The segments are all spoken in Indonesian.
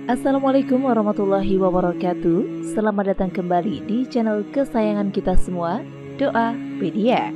Assalamualaikum warahmatullahi wabarakatuh. Selamat datang kembali di channel kesayangan kita semua, Doapedia.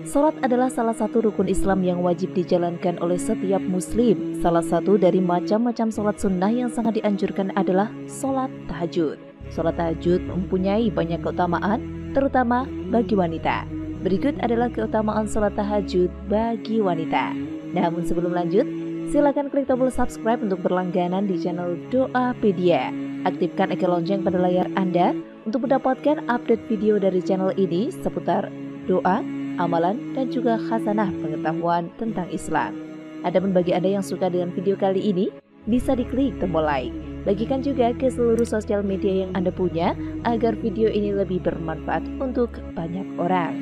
Salat adalah salah satu rukun Islam yang wajib dijalankan oleh setiap muslim. Salah satu dari macam-macam salat sunnah yang sangat dianjurkan adalah salat tahajud. Salat tahajud mempunyai banyak keutamaan, terutama bagi wanita. Berikut adalah keutamaan salat tahajud bagi wanita. Namun sebelum lanjut, silakan klik tombol subscribe untuk berlangganan di channel Doapedia. Aktifkan ikon lonceng pada layar Anda untuk mendapatkan update video dari channel ini seputar doa, amalan, dan juga khasanah pengetahuan tentang Islam. Adapun bagi Anda yang suka dengan video kali ini, bisa diklik tombol like. Bagikan juga ke seluruh sosial media yang Anda punya agar video ini lebih bermanfaat untuk banyak orang.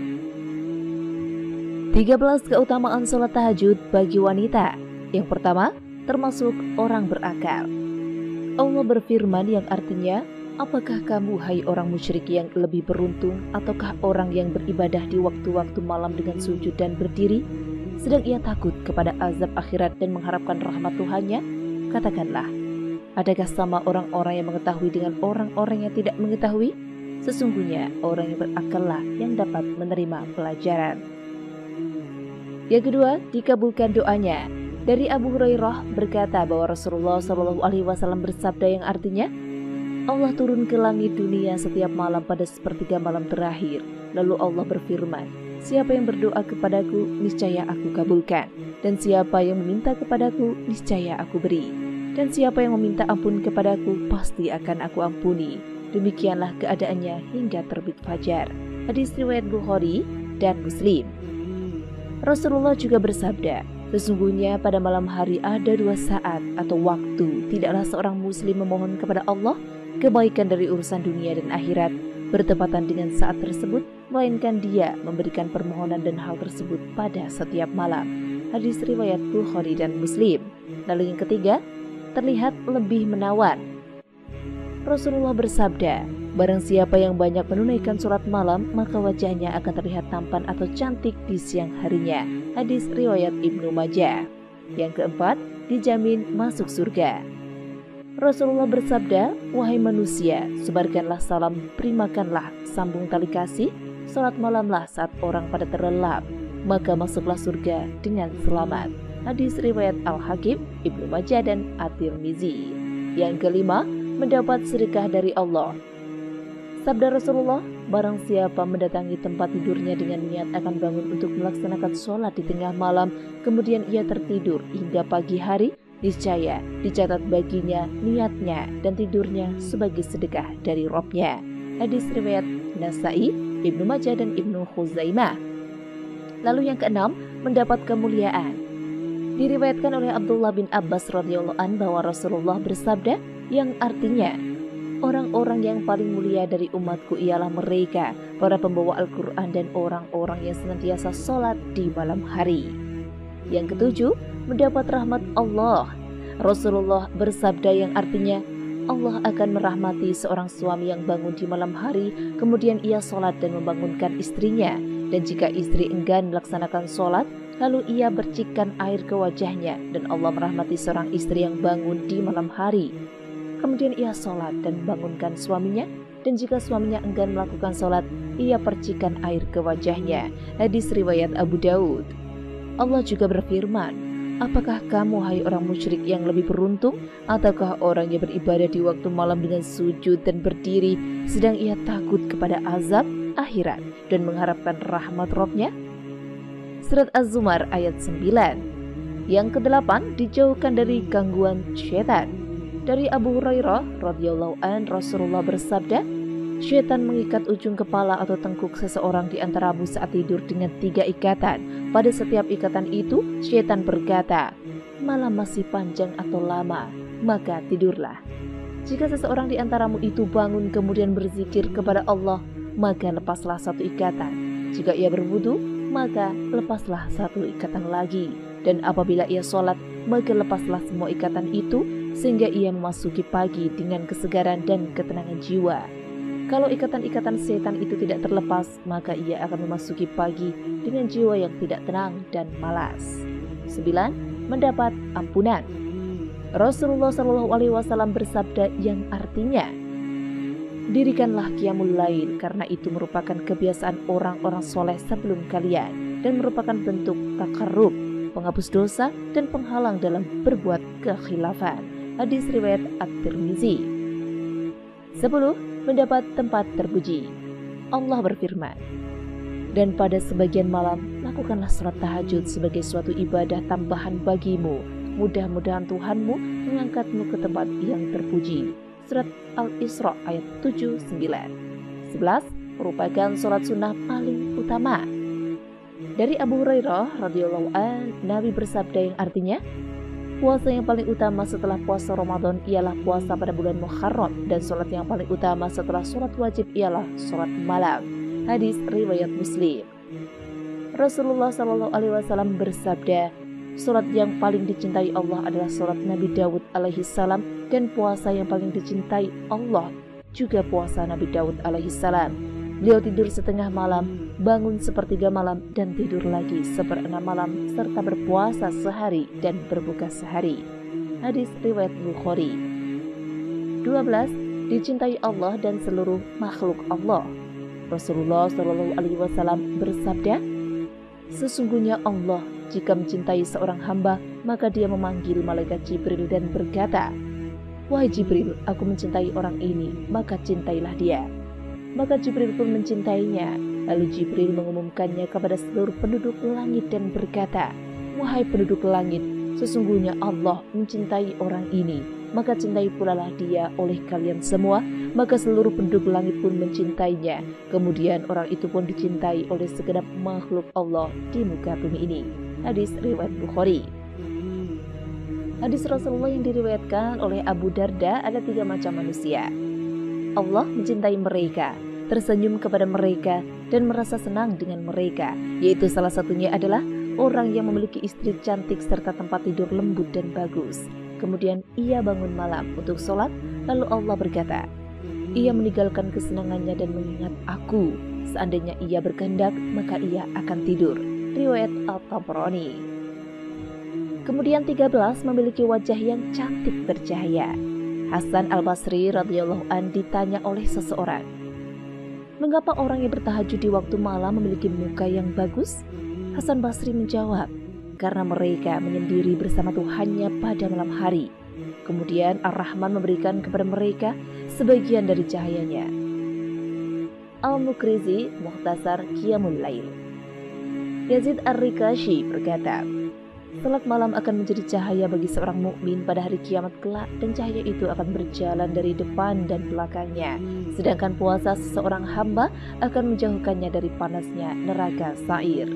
13 keutamaan salat tahajud bagi wanita. Yang pertama, termasuk orang berakal. Allah berfirman yang artinya, apakah kamu hai orang musyrik yang lebih beruntung ataukah orang yang beribadah di waktu-waktu malam dengan sujud dan berdiri, sedang ia takut kepada azab akhirat dan mengharapkan rahmat Tuhannya? Katakanlah, adakah sama orang-orang yang mengetahui dengan orang-orang yang tidak mengetahui? Sesungguhnya orang yang berakallah yang dapat menerima pelajaran. Yang kedua, dikabulkan doanya. Dari Abu Hurairah berkata bahwa Rasulullah SAW bersabda yang artinya, Allah turun ke langit dunia setiap malam pada sepertiga malam terakhir. Lalu Allah berfirman, siapa yang berdoa kepadaku, niscaya aku kabulkan. Dan siapa yang meminta kepadaku, niscaya aku beri. Dan siapa yang meminta ampun kepadaku, pasti akan aku ampuni. Demikianlah keadaannya hingga terbit fajar. Hadis riwayat Bukhari dan Muslim. Rasulullah juga bersabda, sesungguhnya pada malam hari ada 2 saat atau waktu tidaklah seorang muslim memohon kepada Allah kebaikan dari urusan dunia dan akhirat bertepatan dengan saat tersebut, melainkan dia memberikan permohonan dan hal tersebut pada setiap malam. Hadis riwayat Bukhari dan Muslim. Lalu yang ketiga, terlihat lebih menawan. Rasulullah bersabda, barang siapa yang banyak menunaikan sholat malam, maka wajahnya akan terlihat tampan atau cantik di siang harinya. Hadis riwayat Ibnu Majah. Yang keempat, dijamin masuk surga. Rasulullah bersabda, wahai manusia, sebarkanlah salam, berimakanlah, sambung tali kasih, sholat malamlah saat orang pada terlelap, maka masuklah surga dengan selamat. Hadis riwayat Al-Hakim, Ibnu Majah, dan At-Tirmizi. Yang kelima, mendapat sedekah dari Allah. Sabda Rasulullah, barang siapa mendatangi tempat tidurnya dengan niat akan bangun untuk melaksanakan sholat di tengah malam, kemudian ia tertidur hingga pagi hari, niscaya dicatat baginya niatnya dan tidurnya sebagai sedekah dari Robnya. Hadis riwayat Nasai, Ibnu Majah, dan Ibnu Khuzaimah. Lalu yang keenam, mendapat kemuliaan. Diriwayatkan oleh Abdullah bin Abbas radhiyallahu anhu bahwa Rasulullah bersabda yang artinya, orang-orang yang paling mulia dari umatku ialah mereka, para pembawa Al-Quran dan orang-orang yang senantiasa sholat di malam hari. Yang ketujuh, mendapat rahmat Allah. Rasulullah bersabda yang artinya, Allah akan merahmati seorang suami yang bangun di malam hari, kemudian ia sholat dan membangunkan istrinya. Dan jika istri enggan melaksanakan sholat, lalu ia bercikkan air ke wajahnya, dan Allah merahmati seorang istri yang bangun di malam hari. Kemudian ia sholat dan membangunkan suaminya, dan jika suaminya enggan melakukan sholat, ia percikan air ke wajahnya. Hadis riwayat Abu Daud. Allah juga berfirman, apakah kamu hai orang musyrik yang lebih beruntung, ataukah orang yang beribadah di waktu malam dengan sujud dan berdiri, sedang ia takut kepada azab akhirat dan mengharapkan rahmat Robnya? Surat Az-Zumar ayat 9. Yang kedelapan, dijauhkan dari gangguan syaitan. Dari Abu Hurairah radhiyallahu an, Rasulullah bersabda, syaitan mengikat ujung kepala atau tengkuk seseorang di antaramu saat tidur dengan 3 ikatan. Pada setiap ikatan itu, syaitan berkata, malam masih panjang atau lama, maka tidurlah. Jika seseorang di antaramu itu bangun kemudian berzikir kepada Allah, maka lepaslah 1 ikatan. Jika ia berwudu, maka lepaslah 1 ikatan lagi. Dan apabila ia sholat, maka lepaslah semua ikatan itu, sehingga ia memasuki pagi dengan kesegaran dan ketenangan jiwa. Kalau ikatan-ikatan setan itu tidak terlepas, maka ia akan memasuki pagi dengan jiwa yang tidak tenang dan malas. 9. Mendapat ampunan. Rasulullah Shallallahu Alaihi Wasallam bersabda yang artinya, dirikanlah qiyamul lail karena itu merupakan kebiasaan orang-orang soleh sebelum kalian dan merupakan bentuk takarrub, penghapus dosa dan penghalang dalam berbuat kekhilafan. Hadis riwayat At-Tirmizi. 10. Mendapat tempat terpuji. Allah berfirman, dan pada sebagian malam lakukanlah salat tahajud sebagai suatu ibadah tambahan bagimu. Mudah-mudahan Tuhanmu mengangkatmu ke tempat yang terpuji. Surat Al-Isra ayat 7-9. 11. Merupakan salat sunnah paling utama. Dari Abu Hurairah radhiyallahu anhu, Nabi bersabda yang artinya, puasa yang paling utama setelah puasa Ramadan ialah puasa pada bulan Muharram, dan sholat yang paling utama setelah sholat wajib ialah sholat malam. Hadis riwayat Muslim. Rasulullah Shallallahu Alaihi Wasallam bersabda, sholat yang paling dicintai Allah adalah sholat Nabi Daud alaihissalam, dan puasa yang paling dicintai Allah juga puasa Nabi Daud alaihissalam. Beliau tidur setengah malam, bangun sepertiga malam, dan tidur lagi seperenam malam, serta berpuasa sehari dan berbuka sehari. Hadis riwayat Bukhari. 12. Dicintai Allah dan seluruh makhluk Allah. Rasulullah Shallallahu Alaihi Wasallam bersabda, sesungguhnya Allah jika mencintai seorang hamba, maka dia memanggil malaikat Jibril dan berkata, wahai Jibril, aku mencintai orang ini, maka cintailah dia. Maka Jibril pun mencintainya. Lalu Jibril mengumumkannya kepada seluruh penduduk langit dan berkata, wahai penduduk langit, sesungguhnya Allah mencintai orang ini, maka cintai pula lah dia oleh kalian semua. Maka seluruh penduduk langit pun mencintainya. Kemudian orang itu pun dicintai oleh segenap makhluk Allah di muka bumi ini. Hadis riwayat Bukhari. Hadis Rasulullah yang diriwayatkan oleh Abu Darda, ada 3 macam manusia. Allah mencintai mereka, tersenyum kepada mereka, dan merasa senang dengan mereka, yaitu salah satunya adalah orang yang memiliki istri cantik serta tempat tidur lembut dan bagus. Kemudian ia bangun malam untuk sholat, lalu Allah berkata, ia meninggalkan kesenangannya dan mengingat aku. Seandainya ia berkehendak, maka ia akan tidur. Riwayat Al-Tabrani. Kemudian 13, memiliki wajah yang cantik bercahaya. Hasan Al-Basri radhiyallahu an ditanya oleh seseorang, mengapa orang yang bertahajud di waktu malam memiliki muka yang bagus? Hasan Basri menjawab, karena mereka menyendiri bersama Tuhannya pada malam hari. Kemudian Ar-Rahman memberikan kepada mereka sebagian dari cahayanya. Al-Mukrizi, Mukhtasar Qiyamul Lail. Yazid Ar-Rikashi berkata, salat malam akan menjadi cahaya bagi seorang mukmin pada hari kiamat kelak, dan cahaya itu akan berjalan dari depan dan belakangnya. Sedangkan puasa seseorang hamba akan menjauhkannya dari panasnya neraka Sa'ir.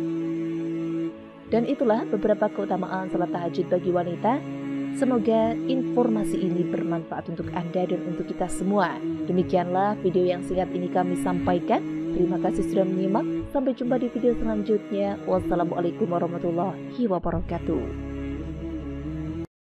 Dan itulah beberapa keutamaan salat tahajud bagi wanita. Semoga informasi ini bermanfaat untuk Anda dan untuk kita semua. Demikianlah video yang singkat ini kami sampaikan. Terima kasih sudah menyimak. Sampai jumpa di video selanjutnya. Wassalamualaikum warahmatullahi wabarakatuh.